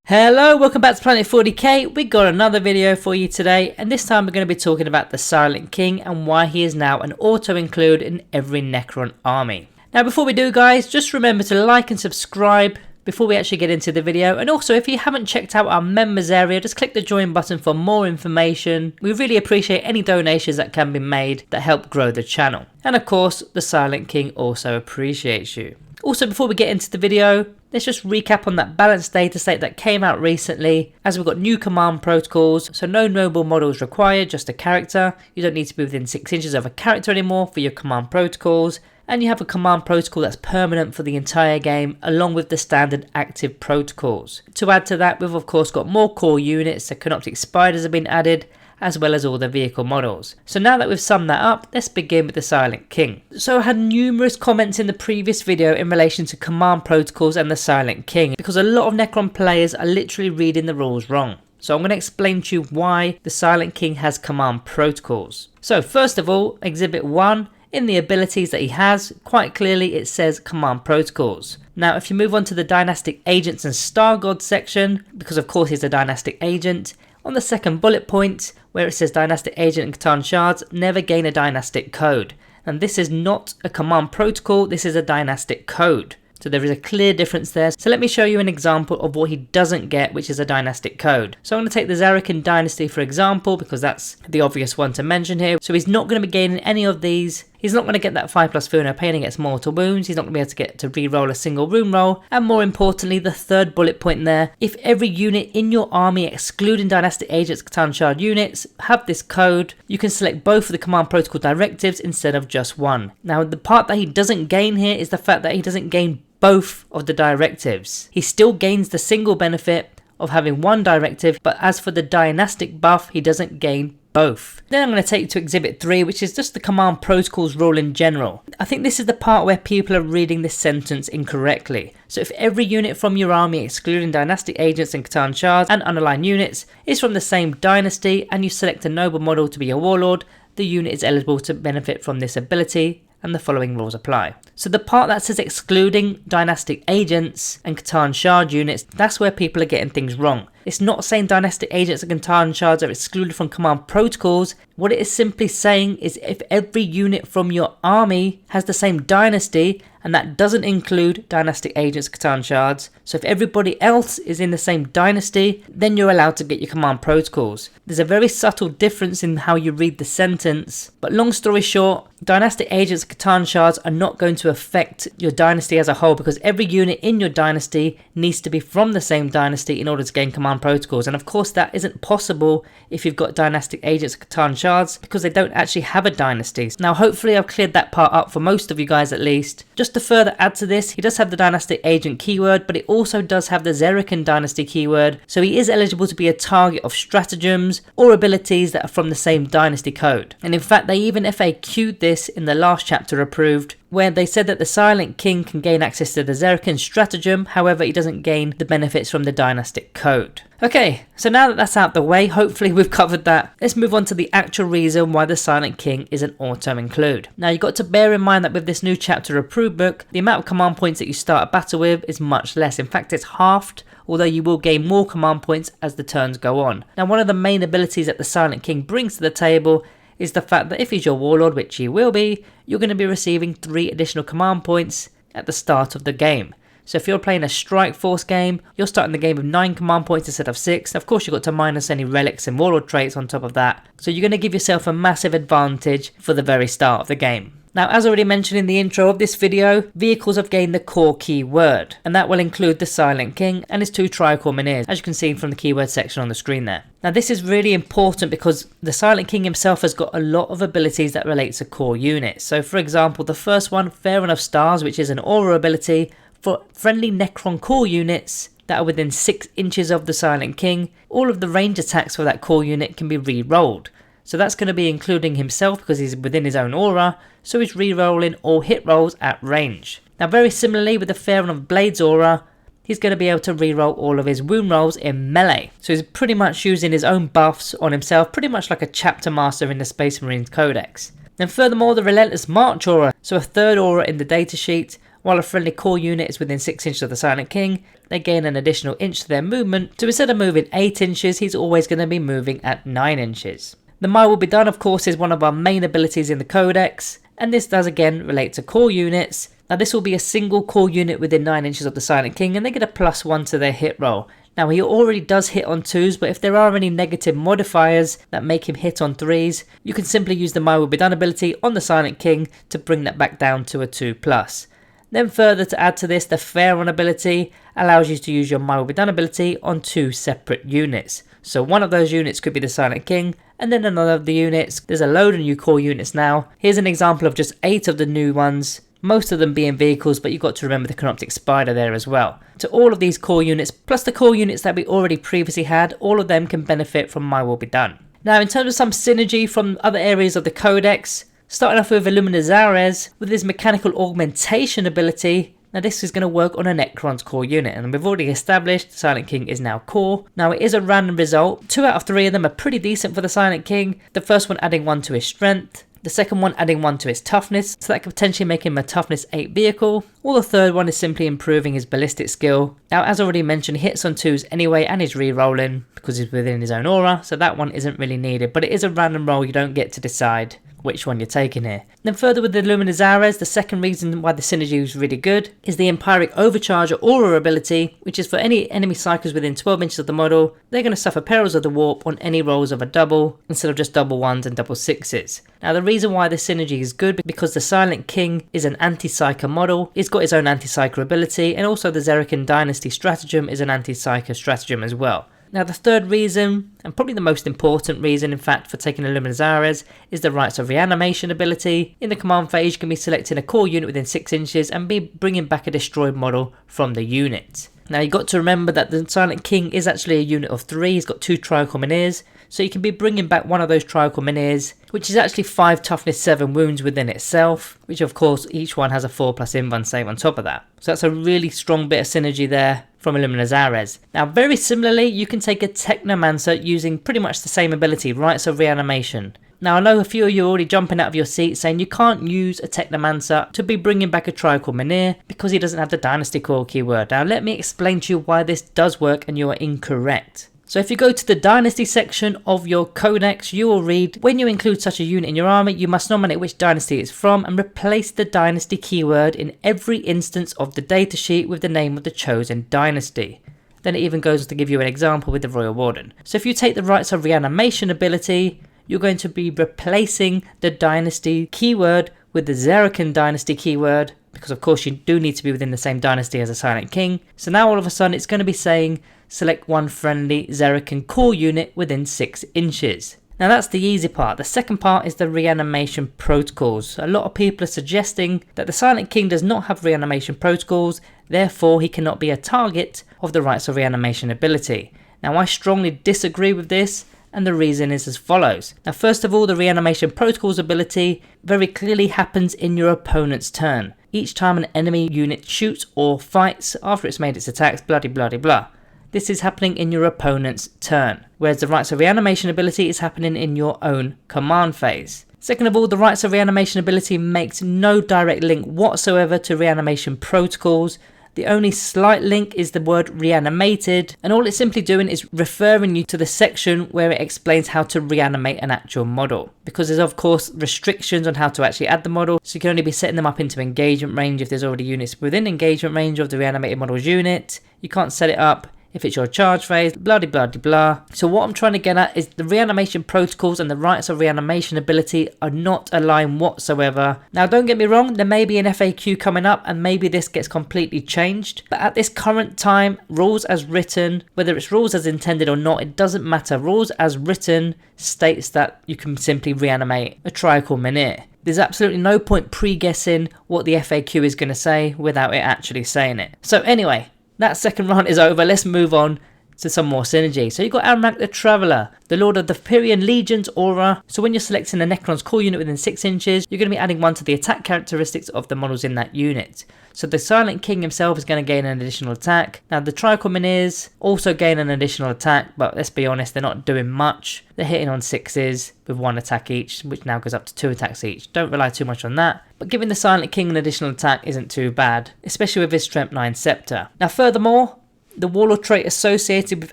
Hello, welcome back to Planet 40k. We got another video for you today, and this time we're going to be talking about the Silent King and why he is now an auto-include in every Necron army. Now before we do guys, just remember to like and subscribe before we actually get into the video, and also if you haven't checked out our members area, just click the join button for more information. We really appreciate any donations that can be made that help grow the channel. And of course, the Silent King also appreciates you. Also, before we get into the video, let's just recap on that balanced data state that came out recently, as we've got new command protocols, so no noble models required, just a character. You don't need to be within 6 inches of a character anymore for your command protocols, and you have a command protocol that's permanent for the entire game, along with the standard active protocols. To add to that, we've of course got more core units, the Canoptic Spiders have been added, as well as all the vehicle models. So now that we've summed that up, let's begin with the Silent King. So I had numerous comments in the previous video in relation to command protocols and the Silent King, because a lot of Necron players are literally reading the rules wrong. So I'm going to explain to you why the Silent King has command protocols. So first of all, Exhibit 1, in the abilities that he has, quite clearly it says command protocols. Now if you move on to the Dynastic Agents and Star God section, because of course he's a Dynastic Agent, on the second bullet point, where it says Dynastic Agent and Catan Shards, never gain a Dynastic Code. And this is not a command protocol, this is a Dynastic Code. So there is a clear difference there. So let me show you an example of what he doesn't get, which is a Dynastic Code. So I'm going to take the Zarrican Dynasty for example, because that's the obvious one to mention here. So he's not going to be gaining any of these. He's not going to get that 5+ Fear No Pain against mortal wounds. He's not going to be able to get to re-roll a single room roll. And more importantly, the third bullet point there, if every unit in your army, excluding Dynastic Agents, Catan Shard units, have this code, you can select both of the command protocol directives instead of just one. Now the part that he doesn't gain here is the fact that he doesn't gain both of the directives. He still gains the single benefit of having one directive, but as for the dynastic buff, he doesn't gain both. Then I'm going to take you to Exhibit 3, which is just the command protocols rule in general. I think this is the part where people are reading this sentence incorrectly. So if every unit from your army, excluding Dynastic Agents and Catan Shards and unaligned units, is from the same dynasty and you select a noble model to be a warlord, the unit is eligible to benefit from this ability, and the following rules apply. So the part that says excluding Dynastic Agents and Catan Shard units, that's where people are getting things wrong. It's not saying Dynastic Agents and Catan Shards are excluded from command protocols. What it is simply saying is if every unit from your army has the same dynasty, and that doesn't include Dynastic Agents, Catan Shards, so if everybody else is in the same dynasty, then you're allowed to get your command protocols. There's a very subtle difference in how you read the sentence, but long story short, Dynastic Agents, Catan Shards are not going to affect your dynasty as a whole, because every unit in your dynasty needs to be from the same dynasty in order to gain command protocols, and of course that isn't possible if you've got Dynastic Agents, Catan Shards, because they don't actually have a dynasty. Now hopefully I've cleared that part up for most of you guys at least. Just to further add to this, he does have the Dynastic Agent keyword, but it also does have the Zarrican Dynasty keyword, so he is eligible to be a target of stratagems or abilities that are from the same dynasty code. And in fact they even FAQ'd this in the last chapter approved, where they said that the Silent King can gain access to the Zarrican stratagem, however he doesn't gain the benefits from the dynastic code. Okay, so now that that's out the way, hopefully we've covered that, let's move on to the actual reason why the Silent King is an auto-include. Now you've got to bear in mind that with this new chapter approved book, the amount of command points that you start a battle with is much less. In fact it's halved, although you will gain more command points as the turns go on. Now one of the main abilities that the Silent King brings to the table is the fact that if he's your warlord, which he will be, you're going to be receiving 3 additional command points at the start of the game. So if you're playing a strike force game, you're starting the game with 9 command points instead of 6. Of course you've got to minus any relics and warlord traits on top of that. So you're going to give yourself a massive advantage for the very start of the game. Now as already mentioned in the intro of this video, vehicles have gained the core keyword, and that will include the Silent King and his 2 Tricormineers, as you can see from the keyword section on the screen there. Now this is really important because the Silent King himself has got a lot of abilities that relate to core units. So for example, the first one, Fair Enough Stars, which is an aura ability for friendly Necron core units that are within 6 inches of the Silent King. All of the range attacks for that core unit can be re-rolled. So that's going to be including himself because he's within his own aura, so he's re-rolling all hit rolls at range. Now very similarly with the Fair Enough Blades aura, he's going to be able to re-roll all of his wound rolls in melee. So he's pretty much using his own buffs on himself, pretty much like a chapter master in the Space Marines Codex. And furthermore, the Relentless March aura, so a third aura in the datasheet, While a friendly core unit is within 6 inches of the Silent King, they gain an additional inch to their movement, so instead of moving 8 inches, he's always going to be moving at 9 inches. The My Will Be Done, of course, is one of our main abilities in the Codex, and this does again relate to core units. Now this will be a single core unit within 9 inches of the Silent King, and they get a +1 to their hit roll. Now he already does hit on 2s, but if there are any negative modifiers that make him hit on 3s, you can simply use the My Will Be Done ability on the Silent King to bring that back down to a 2+. Then further to add to this, the Fair On ability allows you to use your My Will Be Done ability on 2 separate units. So one of those units could be the Silent King, and then another of the units. There's a load of new core units now. Here's an example of just 8 of the new ones, most of them being vehicles, but you've got to remember the Canoptic Spider there as well. So all of these core units, plus the core units that we already previously had, all of them can benefit from My Will Be Done. Now in terms of some synergy from other areas of the Codex, starting off with Illuminor Szeras, with his mechanical augmentation ability. Now this is going to work on a Necron's core unit, and we've already established Silent King is now core. Now it is a random result. 2 out of 3 of them are pretty decent for the Silent King. The first one adding 1 to his strength, the second one adding 1 to his toughness, so that could potentially make him a toughness 8 vehicle, or the third one is simply improving his ballistic skill. Now as already mentioned, he hits on 2s anyway and he's re-rolling because he's within his own aura, so that one isn't really needed, but it is a random roll, you don't get to decide which one you're taking here. Then further with the Illuminor Szeras, the second reason why the synergy is really good is the Empyric Overcharger Aura ability, which is for any enemy cycles within 12 inches of the model. They're going to suffer perils of the warp on any rolls of a double, instead of just double 1s and double 6s. Now the reason why this synergy is good, because the Silent King is an anti-psyker model, he's got his own anti-psyker ability, and also the Zerican Dynasty stratagem is an anti-psyker stratagem as well. Now the third reason, and probably the most important reason in fact for taking Illuminor Szeras, is the Rites of Reanimation ability. In the command phase you can be selecting a core unit within 6 inches and be bringing back a destroyed model from the unit. Now you've got to remember that the Silent King is actually a unit of 3, he's got 2 Trichomineers, so you can be bringing back one of those Trichomineers, which is actually 5 toughness 7 wounds within itself, which of course each one has a 4+ invuln save on top of that. So that's a really strong bit of synergy there from Illuminor Szeras. Now very similarly, you can take a Technomancer using pretty much the same ability, Rites of Reanimation. Now I know a few of you are already jumping out of your seat saying you can't use a Technomancer to be bringing back a Trichomineer because he doesn't have the Dynasty Core keyword. Now let me explain to you why this does work and you are incorrect. So if you go to the Dynasty section of your Codex, you will read, when you include such a unit in your army, you must nominate which dynasty it's from and replace the dynasty keyword in every instance of the datasheet with the name of the chosen dynasty. Then it even goes to give you an example with the Royal Warden. So if you take the Rites of Reanimation ability, you're going to be replacing the dynasty keyword with the Zerican Dynasty keyword, because of course you do need to be within the same dynasty as a Silent King. So now all of a sudden it's going to be saying select one friendly Zerican core unit within 6 inches. Now that's the easy part. The second part is the reanimation protocols. A lot of people are suggesting that the Silent King does not have reanimation protocols, therefore he cannot be a target of the Rites of Reanimation ability. Now I strongly disagree with this, and the reason is as follows. Now first of all, the reanimation protocols ability very clearly happens in your opponent's turn. Each time an enemy unit shoots or fights after it's made its attacks, bloody blah. This is happening in your opponent's turn, whereas the Rites of Reanimation ability is happening in your own command phase. Second of all, the Rites of Reanimation ability makes no direct link whatsoever to reanimation protocols. The only slight link is the word reanimated, and all it's simply doing is referring you to the section where it explains how to reanimate an actual model. Because there's of course restrictions on how to actually add the model, so you can only be setting them up into engagement range if there's already units within engagement range of the reanimated model's unit. You can't set it up if it's your charge phase, blah. So what I'm trying to get at is the reanimation protocols and the Rites of Reanimation ability are not aligned whatsoever. Now don't get me wrong, there may be an FAQ coming up and maybe this gets completely changed, but at this current time, rules as written, whether it's rules as intended or not, it doesn't matter. Rules as written states that you can simply reanimate a Trichomineer. There's absolutely no point pre-guessing what the FAQ is going to say without it actually saying it. So anyway, that second rant is over, let's move on to some more synergy. So you've got Amrak the Traveller, the Lord of the Pyrian Legion's aura. So when you're selecting a Necron's core unit within 6 inches, you're going to be adding 1 to the attack characteristics of the models in that unit. So the Silent King himself is going to gain an additional attack. Now the Trichominirs also gain an additional attack, but let's be honest, they're not doing much. They're hitting on 6s with 1 attack each, which now goes up to 2 attacks each. Don't rely too much on that, but giving the Silent King an additional attack isn't too bad, especially with his Strength 9 Scepter. Now furthermore, the Warlord trait associated with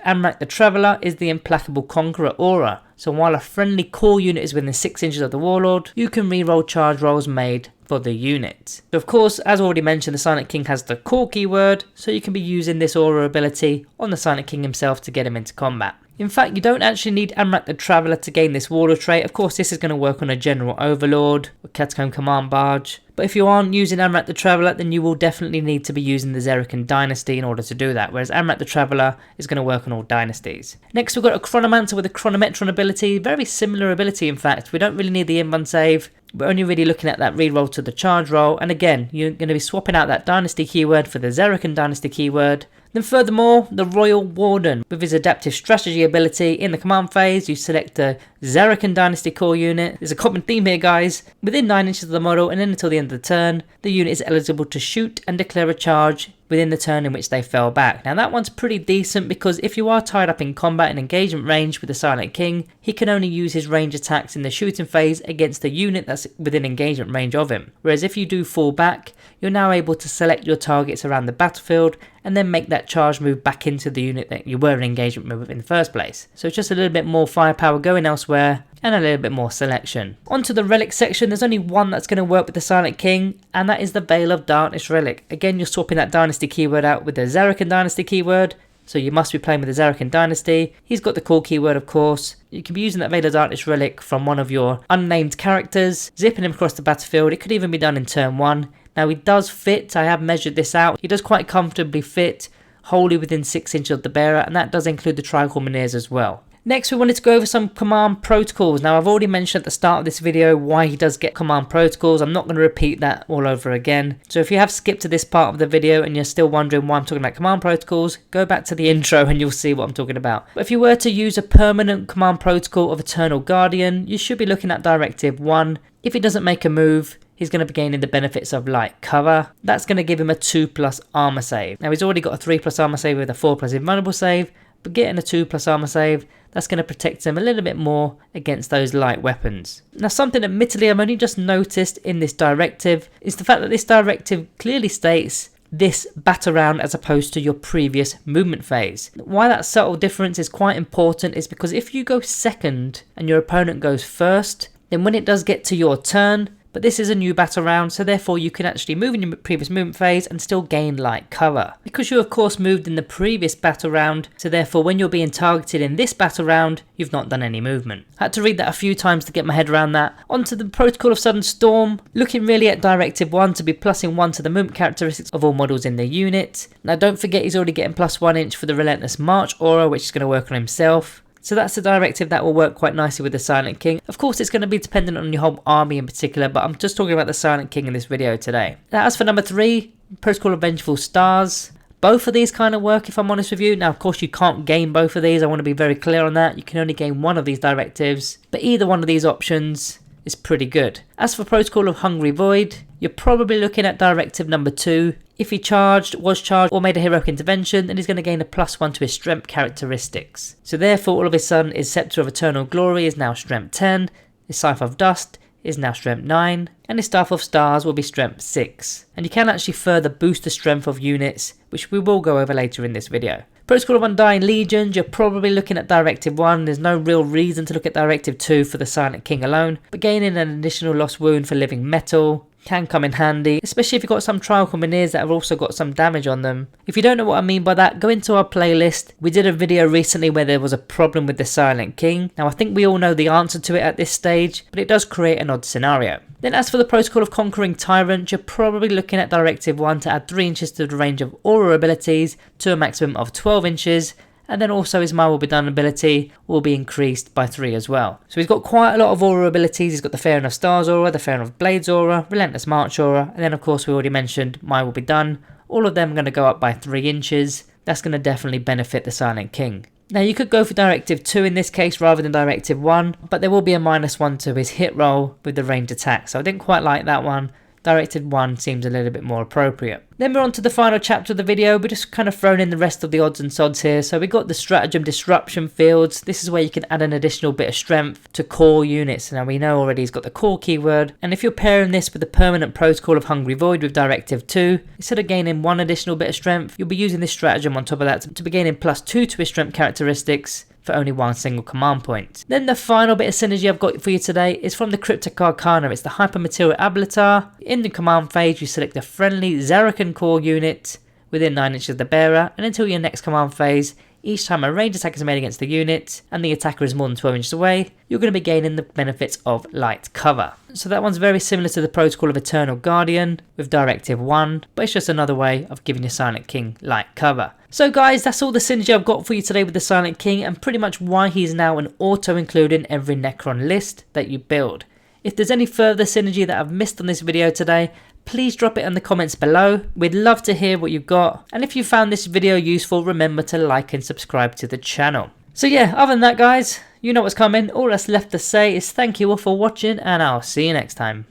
Amrak the Traveller is the Implacable Conqueror aura. So while a friendly core unit is within 6 inches of the Warlord, you can reroll charge rolls made for the unit. So of course, as already mentioned, the Silent King has the core keyword, so you can be using this aura ability on the Silent King himself to get him into combat. In fact, you don't actually need Amrak the Traveller to gain this Warlord trait. Of course, this is going to work on a General Overlord or Catacomb Command Barge. But if you aren't using Amrak the Traveller, then you will definitely need to be using the Zerican Dynasty in order to do that, whereas Amrak the Traveller is going to work on all dynasties. Next, we've got a Chronomancer with a Chronometron ability, very similar ability in fact. We don't really need the inbound save. We're only really looking at that reroll to the charge roll, and again, you're going to be swapping out that Dynasty keyword for the Zerican Dynasty keyword. Then furthermore, the Royal Warden, with his adaptive strategy ability, in the command phase, you select a Zerican Dynasty core unit. There's a common theme here guys, within 9 inches of the model and then until the end of the turn, the unit is eligible to shoot and declare a charge within the turn in which they fell back. Now that one's pretty decent because if you are tied up in combat and engagement range with the Silent King, he can only use his range attacks in the shooting phase against the unit that's within engagement range of him. Whereas if you do fall back, you're now able to select your targets around the battlefield and then make that charge move back into the unit that you were in engagement with in the first place. So it's just a little bit more firepower going elsewhere and a little bit more selection. Onto the relic section, there's only one that's going to work with the Silent King, and that is the Veil of Darkness relic. Again, you're swapping that Dynasty keyword out with the Zerican Dynasty keyword, so you must be playing with the Zerican Dynasty. He's got the core keyword of course. You can be using that Veil of Darkness relic from one of your unnamed characters, zipping him across the battlefield. It could even be done in turn 1. Now he does fit, I have measured this out, he does quite comfortably fit wholly within 6 inches of the bearer, and that does include the Trichominirs as well. Next, we wanted to go over some command protocols. Now, I've already mentioned at the start of this video why he does get command protocols. I'm not going to repeat that all over again. So if you have skipped to this part of the video and you're still wondering why I'm talking about command protocols, go back to the intro and you'll see what I'm talking about. But if you were to use a permanent command protocol of Eternal Guardian, you should be looking at Directive 1. If he doesn't make a move, he's going to be gaining the benefits of light cover. That's going to give him a 2+ armor save. Now, he's already got a 3+ armor save with a 4+ invulnerable save, but getting a 2+ armor save, that's going to protect him a little bit more against those light weapons. Now, something admittedly I've only just noticed in this directive is the fact that this directive clearly states this batter round as opposed to your previous movement phase. Why that subtle difference is quite important is because if you go second and your opponent goes first, then when it does get to your turn, but this is a new battle round, so therefore you can actually move in your previous movement phase and still gain light cover. Because you of course moved in the previous battle round, so therefore when you're being targeted in this battle round, you've not done any movement. I had to read that a few times to get my head around that. Onto the Protocol of Sudden Storm, looking really at Directive 1 to be +1 to the movement characteristics of all models in the unit. Now don't forget he's already getting +1 inch for the Relentless March aura, which is going to work on himself. So that's a directive that will work quite nicely with the Silent King. Of course, it's going to be dependent on your whole army in particular, but I'm just talking about the Silent King in this video today. Now, as for number 3, Protocol of Vengeful Stars. Both of these kind of work, if I'm honest with you. Now, of course, you can't gain both of these. I want to be very clear on that. You can only gain one of these directives, but either one of these options is pretty good. As for Protocol of Hungry Void, you're probably looking at directive number 2. If he was charged, or made a heroic intervention, then he's going to gain a +1 to his strength characteristics. So therefore, all of a sudden, his Scepter of Eternal Glory is now strength 10, his Scythe of Dust is now strength 9, and his Staff of Stars will be strength 6. And you can actually further boost the strength of units, which we will go over later in this video. Protocol of Undying Legions, you're probably looking at Directive 1. There's no real reason to look at Directive 2 for the Silent King alone, but gaining an additional lost wound for living metal can come in handy, especially if you've got some Trichominirs that have also got some damage on them. If you don't know what I mean by that, go into our playlist. We did a video recently where there was a problem with the Silent King. Now I think we all know the answer to it at this stage, but it does create an odd scenario. Then as for the Protocol of Conquering Tyrant, you're probably looking at Directive 1 to add 3 inches to the range of aura abilities to a maximum of 12 inches. And then also his My Will Be Done ability will be increased by 3 as well. So he's got quite a lot of aura abilities. He's got the Fair of Stars aura, the Fair of Blades aura, Relentless March aura, and then of course we already mentioned My Will Be Done. All of them are going to go up by 3 inches. that's going to definitely benefit the Silent King. Now you could go for Directive 2 in this case rather than Directive 1, but there will be a -1 to his hit roll with the ranged attack, so I didn't quite like that one. Directive 1 seems a little bit more appropriate. Then we're on to the final chapter of the video. We're just kind of throwing in the rest of the odds and sods here. So we got the stratagem disruption fields. This is where you can add an additional bit of strength to core units. Now we know already he's got the core keyword, and if you're pairing this with the permanent protocol of Hungry Void with Directive 2, instead of gaining one additional bit of strength, you'll be using this stratagem on top of that to be gaining +2 to his strength characteristics for only one single command point. Then the final bit of synergy I've got for you today is from the Cryptic Arcana. It's the Hypermaterial Abilitar. In the command phase, you select a friendly Zerakan core unit within 9 inches of the bearer, and until your next command phase, each time a ranged attack is made against the unit and the attacker is more than 12 inches away, you're going to be gaining the benefits of light cover. So that one's very similar to the protocol of Eternal Guardian with Directive 1, but it's just another way of giving your Silent King light cover. So guys, that's all the synergy I've got for you today with the Silent King, and pretty much why he's now an auto-include in every Necron list that you build. If there's any further synergy that I've missed on this video today, please drop it in the comments below. We'd love to hear what you've got, and if you found this video useful, remember to like and subscribe to the channel. So yeah, other than that guys, you know what's coming. All that's left to say is thank you all for watching, and I'll see you next time.